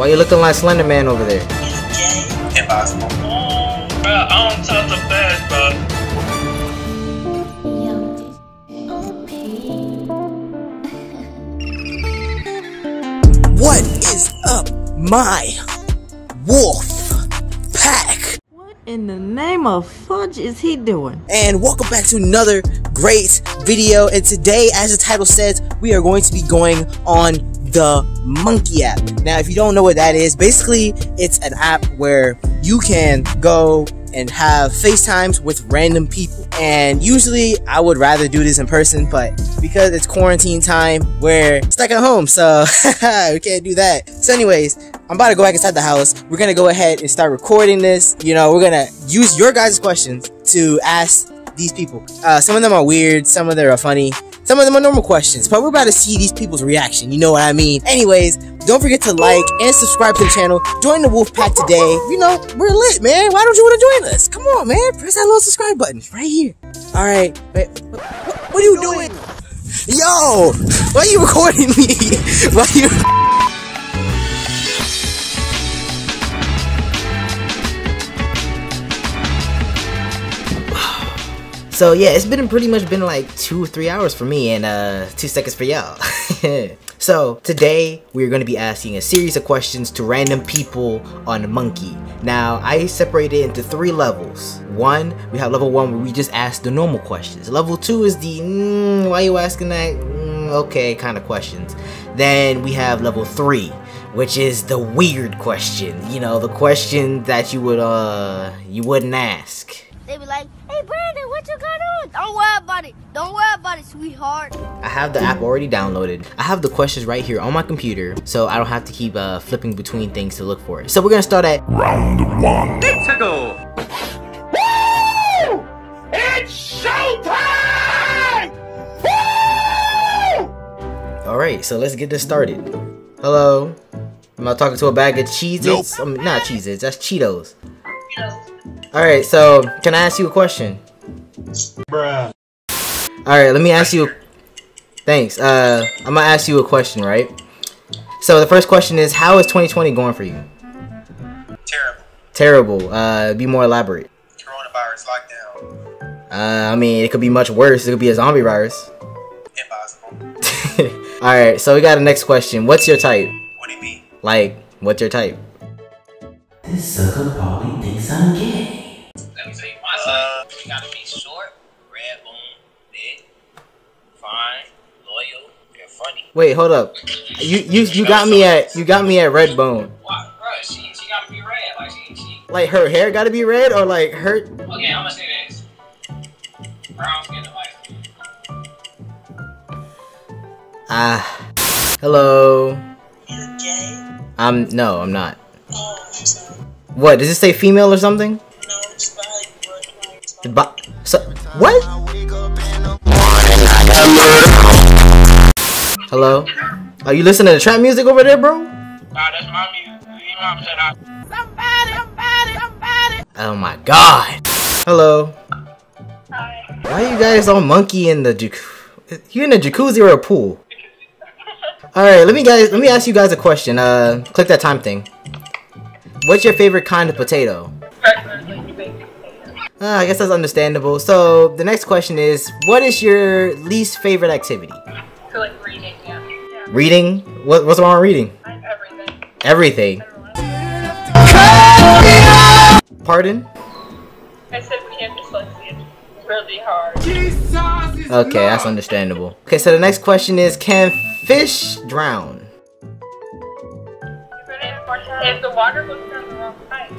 Why you looking like Slender Man over there? Impossible. Bro, I don't talk the best, bro. What is up, my wolf pack? What in the name of fudge is he doing? And welcome back to another great video. And today, as the title says, we are going to be going on the Monkey app. Now, if you don't know what that is, basically it's an app where you can go and have FaceTimes with random people. And usually I would rather do this in person, but because it's quarantine time, we're stuck at home, so we can't do that. So anyways, I'm about to go back inside the house. We're gonna go ahead and start recording this. You know, we're gonna use your guys' questions to ask these people. Some of them are weird, some of them are funny, some of them are normal questions, but we're about to see these people's reaction, you know what I mean? Anyways, don't forget to like and subscribe to the channel. Join the wolf pack today. You know, we're lit, man. Why don't you want to join us? Come on, man. Press that little subscribe button right here. Alright, what are you doing? Yo! Why are you recording me? Why are you... So yeah, it's been pretty much been like 2 or 3 hours for me and 2 seconds for y'all. So today we're going to be asking a series of questions to random people on Monkey. Now I separated it into 3 levels. One, we have level 1 where we just ask the normal questions. Level 2 is the why you asking that? Okay kind of questions. Then we have level 3, which is the weird question. You know, the question that you wouldn't ask. They be like, hey Brandon, what you got on? Don't worry about it. Don't worry about it, sweetheart. I have the app already downloaded. I have the questions right here on my computer, so I don't have to keep flipping between things to look for it. So we're gonna start at round 1. Let's go. Woo! It's showtime! Woo! Alright, so let's get this started. Hello? Am I talking to a bag of Cheez-Its? Nope. Not Cheez-Its, that's Cheetos. Alright, so can I ask you a question? Bruh. Alright, let me ask you. Thanks. I'm gonna ask you a question, right? So the first question is, how is 2020 going for you? Terrible. Terrible. Be more elaborate. Coronavirus lockdown. I mean, it could be much worse. It could be a zombie virus. Impossible. Alright, so we got a next question. What's your type? What do you mean? Like, what's your type? This sucker probably thinks I'm gay. Let me tell you my side. You gotta be short, red bone, big, fine, loyal, and funny. Wait, hold up. You got me at red bone. Why, bro? She gotta be red. Like she. Like her hair gotta be red, or like her. Okay, I'm gonna say this. Brown skin to white. Hello. You gay? No, I'm not. Oh, I'm sorry. What, does it say female or something? No, it's probably So, what? Hello? Are you listening to trap music over there, bro? Nah, that's my music. You know what I'm saying? Somebody. Oh my god. Hello. Hi. Why are you guys on Monkey in the jacuzzi? You in a jacuzzi or a pool? Alright, let me ask you guys a question. Click that time thing. What's your favorite kind of potato? I guess that's understandable. So, the next question is, what is your least favorite activity? So like reading, yeah. Reading? What's wrong with reading? Everything. Everything. Pardon? I said we have dyslexia. It's really hard. Okay, that's understandable. Okay, so the next question is, can fish drown? If the water goes down the wrong pipe.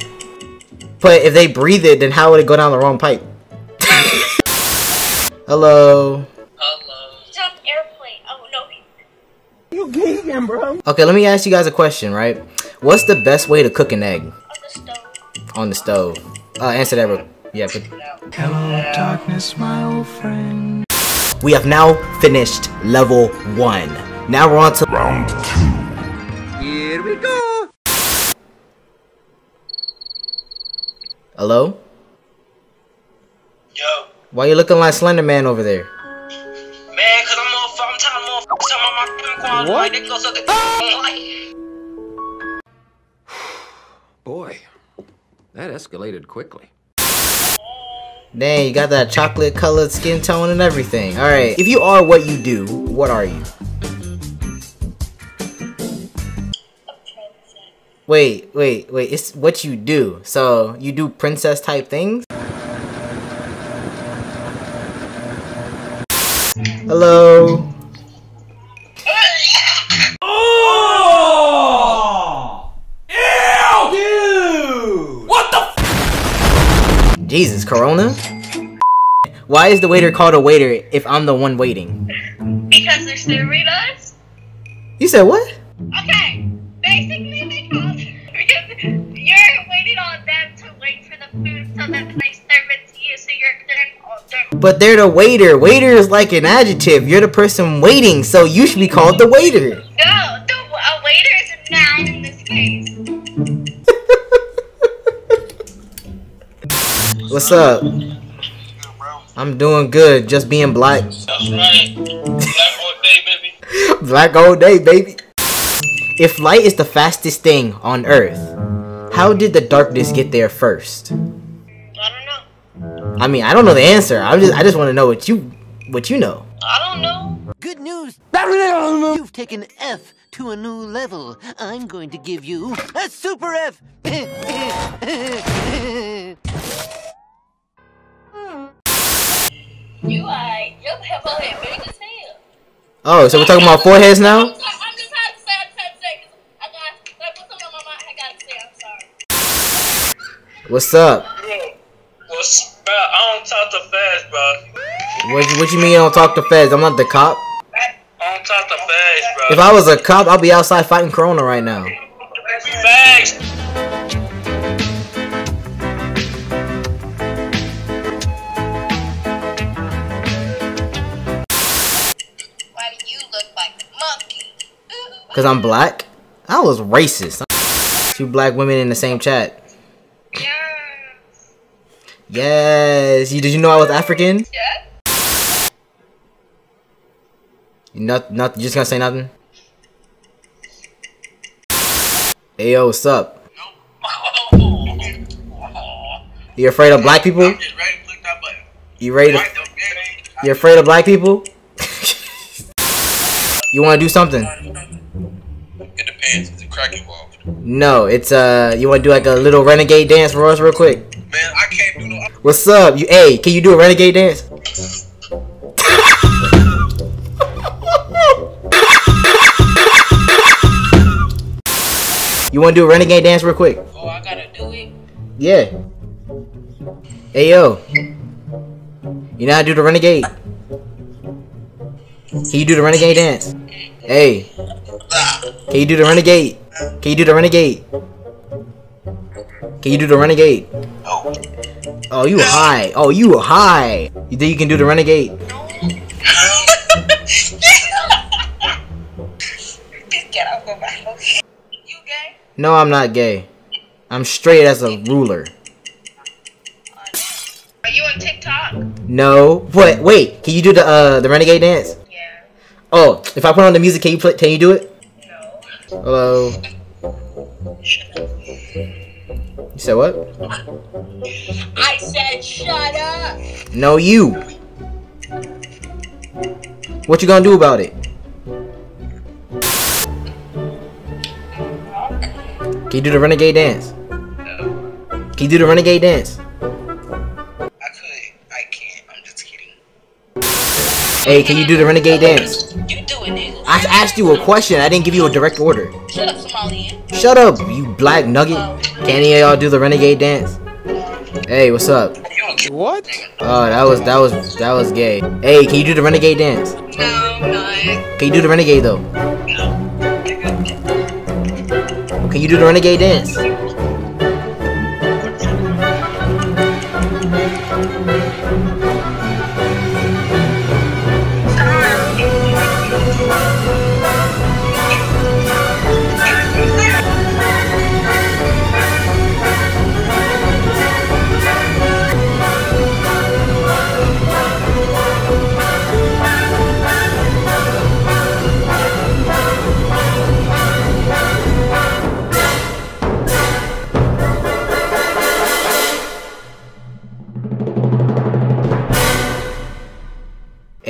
But if they breathe it, then how would it go down the wrong pipe? Hello? Hello. Jump airplane. Oh, no. You geeking, bro? Okay, let me ask you guys a question, right? What's the best way to cook an egg? On the stove. On the stove. Answer that real. Yeah, but Hello, darkness, my old friend. we have now finished level 1. Now we're on to round 2. Here we go. Hello? Yo. Why you looking like Slender Man over there? Man, cause I'm tired of motherfuckers talking about my quality. Like, they go suck a That escalated quickly. Dang, you got that chocolate colored skin tone and everything. Alright, if you are what you do, what are you? Wait, it's what you do. So, you do princess type things? Hello? Oh! Ew! Dude! What the f— Jesus, Corona? Why is the waiter called a waiter if I'm the one waiting? Because they're serving-us? You said what? Okay, basically they call because you're waiting on them to wait for the food so that they serve it to you, so you're But they're the waiter. Waiter is like an adjective. You're the person waiting, so you should be called the waiter. No, a waiter is a noun in this case. What's up? I'm doing good, just being black. That's right. Black all day, baby. Black all day, baby. If light is the fastest thing on Earth, how did the darkness get there first? I don't know. I mean, I don't know the answer. I just want to know what you know. I don't know. Good news! You've taken F to a new level. I'm going to give you a super F! Your pimple head big as hell. Oh, so we're talking about foreheads now? I'm just had to say, because I put something on my mind, I gotta say, I'm sorry. What's up? Bro, I don't talk to feds, bro. What you mean you don't talk to feds? I'm not the cop. I don't talk to feds, bro. If I was a cop, I'll be outside fighting Corona right now. Facts. Why do you look like a monkey? Cause I'm black? I was racist. Two black women in the same chat. Yes. Did you know I was African? Yeah. You just gonna say nothing? Hey yo, what's up? You afraid of black people? You ready to? You afraid of black people? You wanna do something? It depends. Is it crack involved? No, it's you wanna do like a little renegade dance for us real quick? Man, I can't do no. What's up? Hey, can you do a renegade dance? You wanna do a renegade dance real quick? Oh, I gotta do it? Yeah. Hey yo. You know how to do the renegade? Can you do the renegade dance? Hey. Can you do the renegade? Can you do the renegade? Can you do the renegade? Oh, you high. Oh, you high. You think you can do the renegade? Get out of my house. You gay? No, I'm not gay. I'm straight as a ruler. Are you on TikTok? No. What? Wait. Can you do the renegade dance? Yeah. Oh, if I put on the music, can you play? Can you do it? No. Hello. You said what? I said shut up. No, you. What you gonna do about it? Can you do the renegade dance? Can you do the renegade dance? I can't. I'm just kidding. Hey, can you do the renegade dance? You doing it. I asked you a question. I didn't give you a direct order. Shut up, Somalian. Shut up, you black nugget. Can any of y'all do the renegade dance? Hey, what's up? What? Oh, that was gay. Hey, can you do the renegade dance? No, I'm not. Can you do the renegade though? Can you do the renegade dance?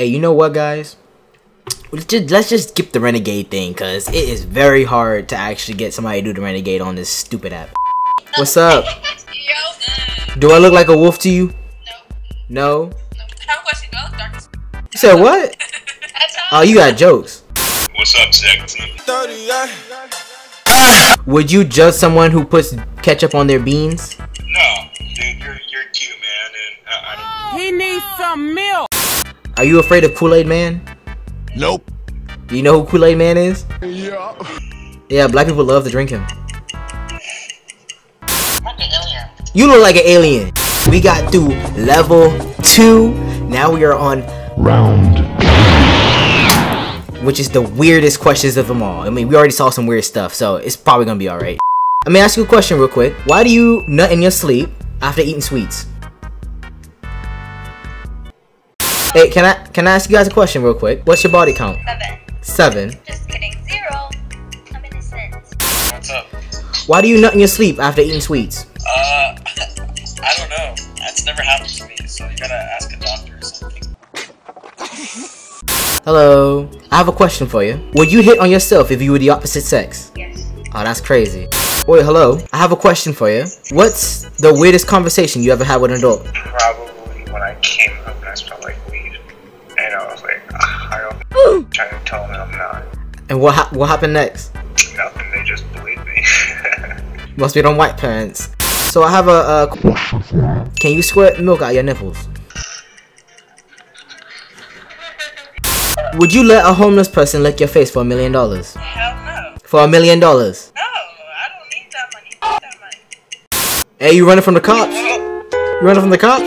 Hey, you know what, guys? Let's just skip the Renegade thing, cause it is very hard to actually get somebody to do the Renegade on this stupid app. What's up? Yo. Do I look like a wolf to you? No. No? I have a question. Do I look dark? You said what? Oh, you got jokes. What's up, sexy? Would you judge someone who puts ketchup on their beans? No, dude, you're cute, man, and I don't. He needs some milk. Are you afraid of Kool-Aid Man? Nope. Do you know who Kool-Aid Man is? Yeah. Yeah, black people love to drink him. Like an alien. You look like an alien. We got through level 2. Now we are on Round. which is the weirdest questions of them all. I mean, we already saw some weird stuff, so it's probably gonna be alright. Let me ask you a question real quick. Why do you nut in your sleep after eating sweets? Hey, can I ask you guys a question real quick? What's your body count? 7. Just kidding. 0. I'm innocent. What's up? Why do you nut in your sleep after eating sweets? I don't know. That's never happened to me, so you gotta ask a doctor or something. Hello. I have a question for you. Would you hit on yourself if you were the opposite sex? Yes. Oh, that's crazy. Wait, hello. I have a question for you. What's the weirdest conversation you ever had with an adult? Probably when I came home and I smelled like weed, and I was like, I don't. Trying to tell them I'm not. And what happened next? Nothing. They just believed me. Must be them white parents. So I have a can you squirt milk out your nipples? Would you let a homeless person lick your face for $1 million? Hell no. For $1 million? No, I don't need that money. That money. Hey, you running from the cops? You running from the cops?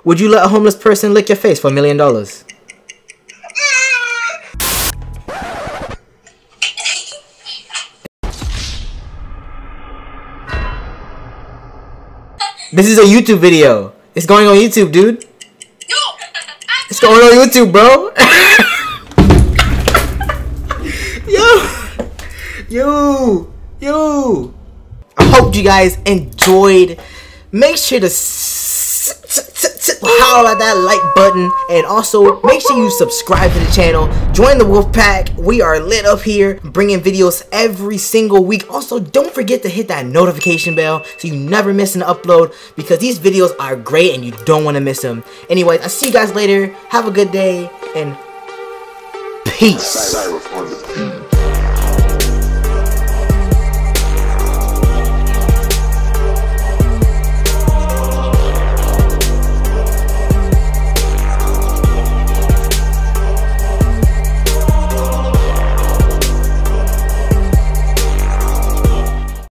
Would you let a homeless person lick your face for $1 million? This is a YouTube video. It's going on YouTube, dude. It's going on YouTube, bro. Yo. I hope you guys enjoyed. Make sure to howl at that like button, and also make sure you subscribe to the channel. Join the wolf pack. We are lit up here, bringing videos every single week. Also, don't forget to hit that notification bell so you never miss an upload, because these videos are great and you don't want to miss them. Anyways, I'll see you guys later. Have a good day and peace.